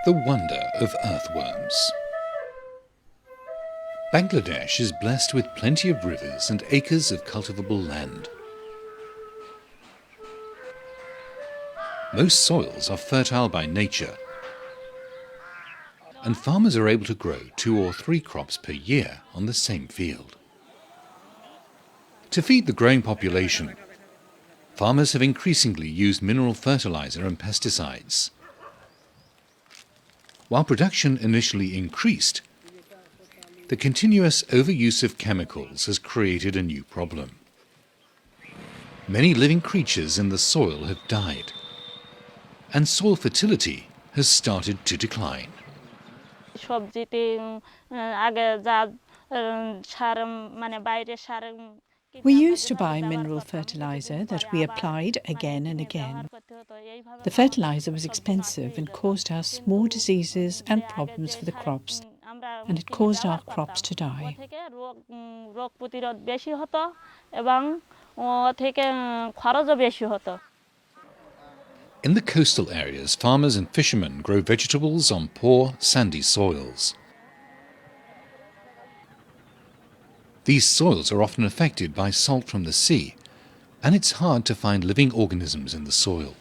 The wonder of earthworms. Bangladesh is blessed with plenty of rivers and acres of cultivable land. Most soils are fertile by nature, and farmers are able to grow 2 or 3 crops per year on the same field. To feed the growing population, farmers have increasingly used mineral fertilizer and pesticides. While production initially increased, the continuous overuse of chemicals has created a new problem. Many living creatures in the soil have died, and soil fertility has started to decline. We used to buy mineral fertilizer that we applied again and again. The fertilizer was expensive and caused us more diseases and problems for the crops, and it caused our crops to die. In the coastal areas, farmers and fishermen grow vegetables on poor, sandy soils. These soils are often affected by salt from the sea, and it's hard to find living organisms in the soil.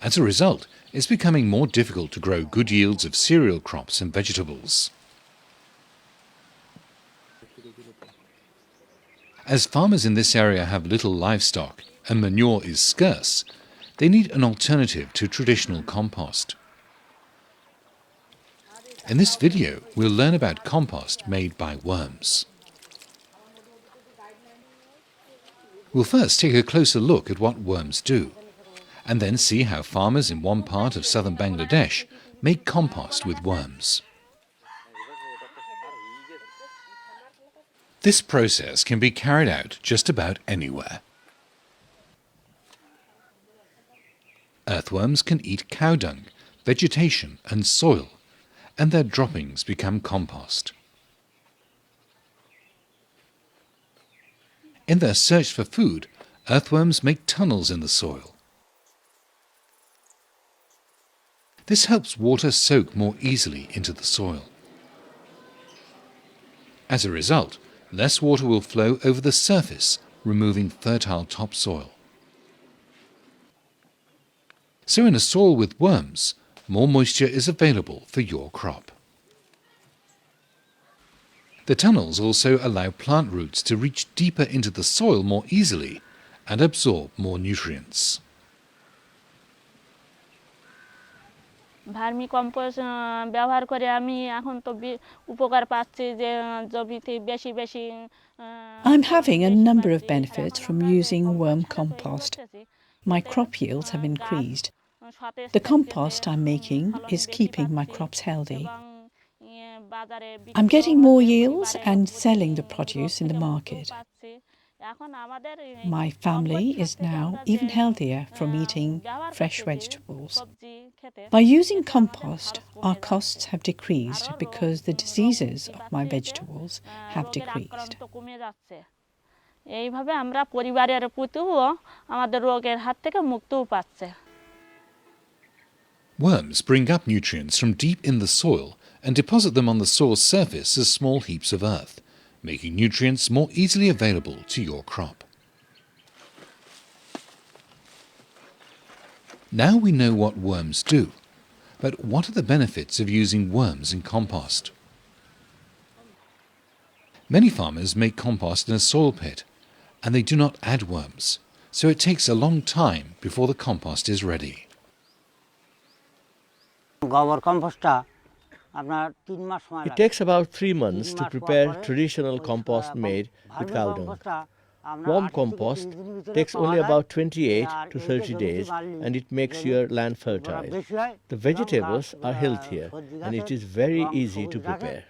As a result, it's becoming more difficult to grow good yields of cereal crops and vegetables. As farmers in this area have little livestock and manure is scarce, they need an alternative to traditional compost. In this video, we'll learn about compost made by worms. We'll first take a closer look at what worms do, and then see how farmers in one part of southern Bangladesh make compost with worms. This process can be carried out just about anywhere. Earthworms can eat cow dung, vegetation and soil, and their droppings become compost. In their search for food, earthworms make tunnels in the soil. This helps water soak more easily into the soil. As a result, less water will flow over the surface, removing fertile topsoil. So in a soil with worms, more moisture is available for your crop. The tunnels also allow plant roots to reach deeper into the soil more easily and absorb more nutrients. I'm having a number of benefits from using worm compost. My crop yields have increased. The compost I'm making is keeping my crops healthy. I'm getting more yields and selling the produce in the market. My family is now even healthier from eating fresh vegetables. By using compost, our costs have decreased because the diseases of my vegetables have decreased. Worms bring up nutrients from deep in the soil and deposit them on the soil's surface as small heaps of earth, making nutrients more easily available to your crop. Now we know what worms do, but what are the benefits of using worms in compost? Many farmers make compost in a soil pit, and they do not add worms, so it takes a long time before the compost is ready. It takes about 3 months to prepare traditional compost made with cow dung. Worm compost takes only about 28 to 30 days, and it makes your land fertile. The vegetables are healthier and it is very easy to prepare.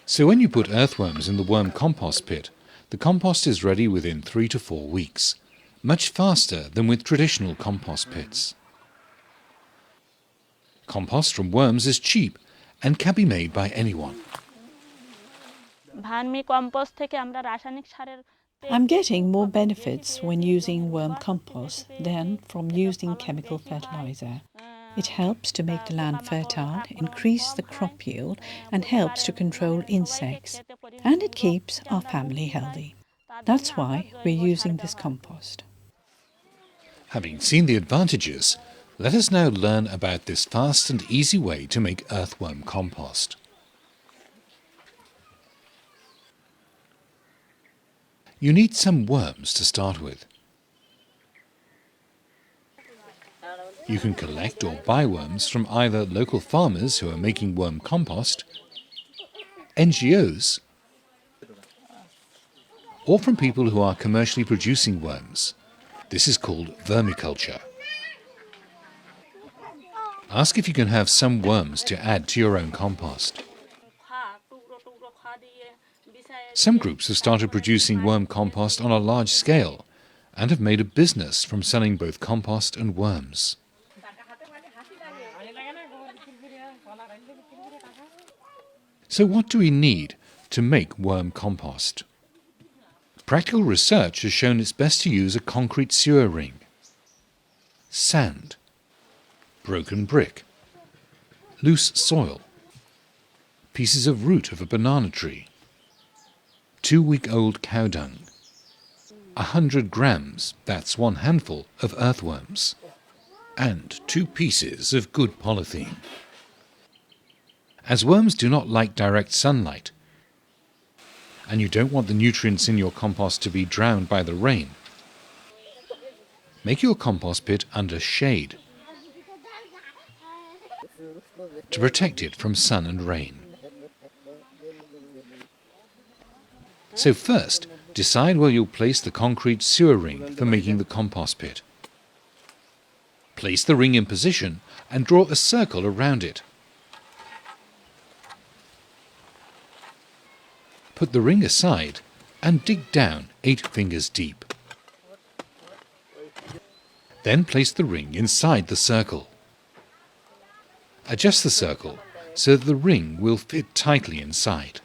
So when you put earthworms in the worm compost pit, the compost is ready within 3 to 4 weeks, much faster than with traditional compost pits. Compost from worms is cheap and can be made by anyone. I'm getting more benefits when using worm compost than from using chemical fertilizer. It helps to make the land fertile, increase the crop yield, and helps to control insects. And it keeps our family healthy. That's why we're using this compost. Having seen the advantages, let us now learn about this fast and easy way to make earthworm compost. You need some worms to start with. You can collect or buy worms from either local farmers who are making worm compost, NGOs, or from people who are commercially producing worms. This is called vermiculture. Ask if you can have some worms to add to your own compost. Some groups have started producing worm compost on a large scale and have made a business from selling both compost and worms. So what do we need to make worm compost? Practical research has shown it's best to use a concrete sewer ring, sand, broken brick, loose soil, pieces of root of a banana tree, 2-week-old cow dung, 100 grams, that's 1 handful, of earthworms, and 2 pieces of good polythene. As worms do not like direct sunlight, and you don't want the nutrients in your compost to be drowned by the rain, make your compost pit under shade to protect it from sun and rain. So first, decide where you'll place the concrete sewer ring for making the compost pit. Place the ring in position and draw a circle around it. Put the ring aside and dig down 8 fingers deep. Then place the ring inside the circle. Adjust the circle so that the ring will fit tightly inside.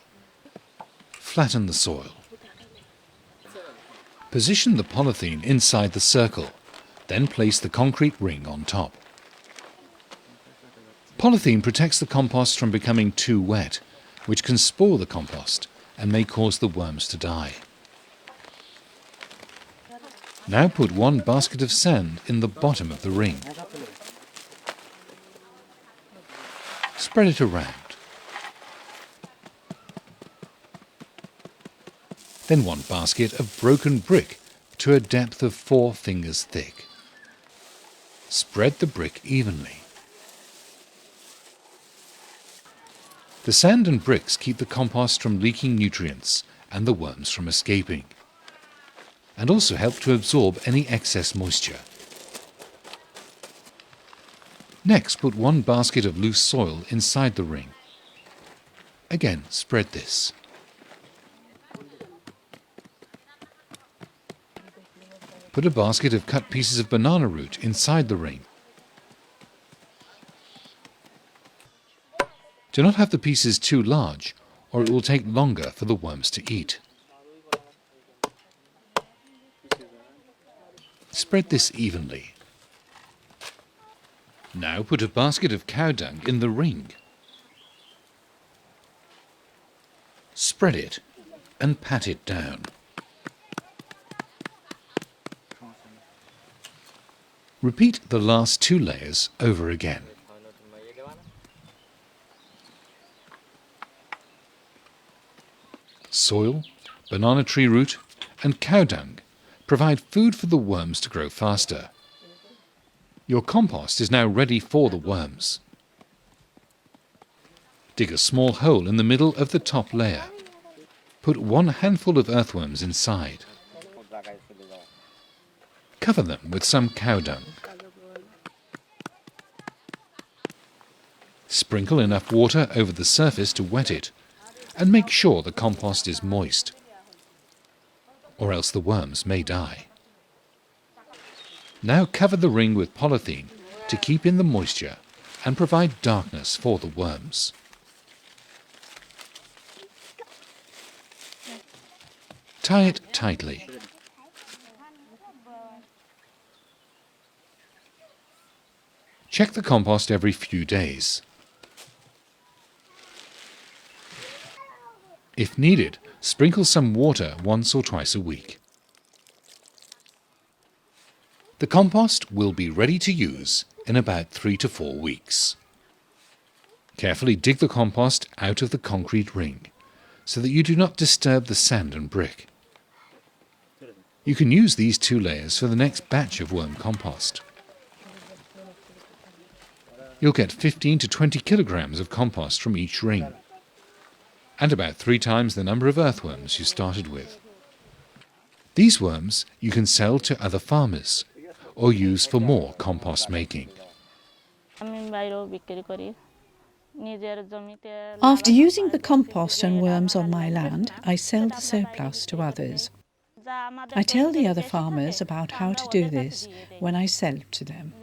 Flatten the soil. Position the polythene inside the circle, then place the concrete ring on top. Polythene protects the compost from becoming too wet, which can spoil the compost and may cause the worms to die. Now put 1 basket of sand in the bottom of the ring. Spread it around. Then 1 basket of broken brick to a depth of 4 fingers thick. Spread the brick evenly. The sand and bricks keep the compost from leaking nutrients and the worms from escaping, and also help to absorb any excess moisture. Next, put 1 basket of loose soil inside the ring. Again, spread this. Put a basket of cut pieces of banana root inside the ring. Do not have the pieces too large, or it will take longer for the worms to eat. Spread this evenly. Now put a basket of cow dung in the ring. Spread it and pat it down. Repeat the last 2 layers over again. Soil, banana tree root and cow dung provide food for the worms to grow faster. Your compost is now ready for the worms. Dig a small hole in the middle of the top layer. Put 1 handful of earthworms inside. Cover them with some cow dung. Sprinkle enough water over the surface to wet it, and make sure the compost is moist, or else the worms may die. Now cover the ring with polythene to keep in the moisture and provide darkness for the worms. Tie it tightly. Check the compost every few days. If needed, sprinkle some water once or twice a week. The compost will be ready to use in about 3 to 4 weeks. Carefully dig the compost out of the concrete ring so that you do not disturb the sand and brick. You can use these 2 layers for the next batch of worm compost. You'll get 15 to 20 kilograms of compost from each ring, and about 3 times the number of earthworms you started with. These worms you can sell to other farmers or use for more compost making. After using the compost and worms on my land, I sell the surplus to others. I tell the other farmers about how to do this when I sell it to them.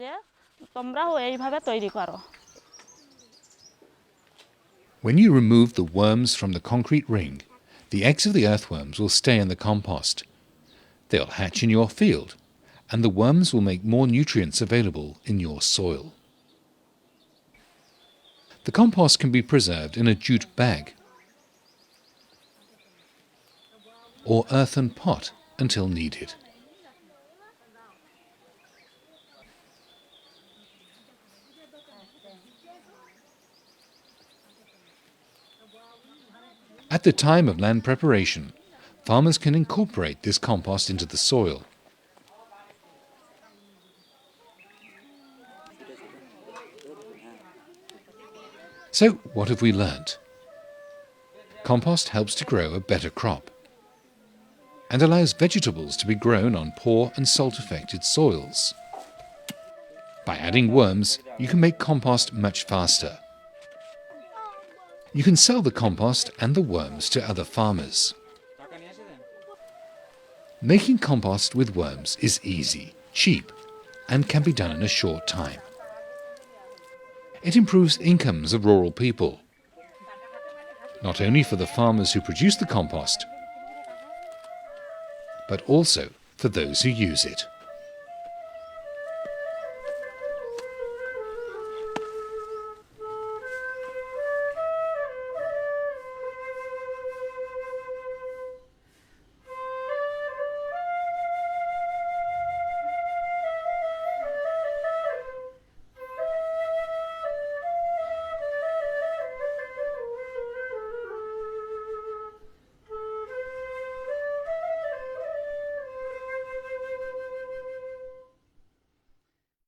When you remove the worms from the concrete ring, the eggs of the earthworms will stay in the compost. They'll hatch in your field, and the worms will make more nutrients available in your soil. The compost can be preserved in a jute bag or earthen pot until needed. At the time of land preparation, farmers can incorporate this compost into the soil. So, what have we learnt? Compost helps to grow a better crop and allows vegetables to be grown on poor and salt-affected soils. By adding worms, you can make compost much faster. You can sell the compost and the worms to other farmers. Making compost with worms is easy, cheap, and can be done in a short time. It improves incomes of rural people, not only for the farmers who produce the compost, but also for those who use it.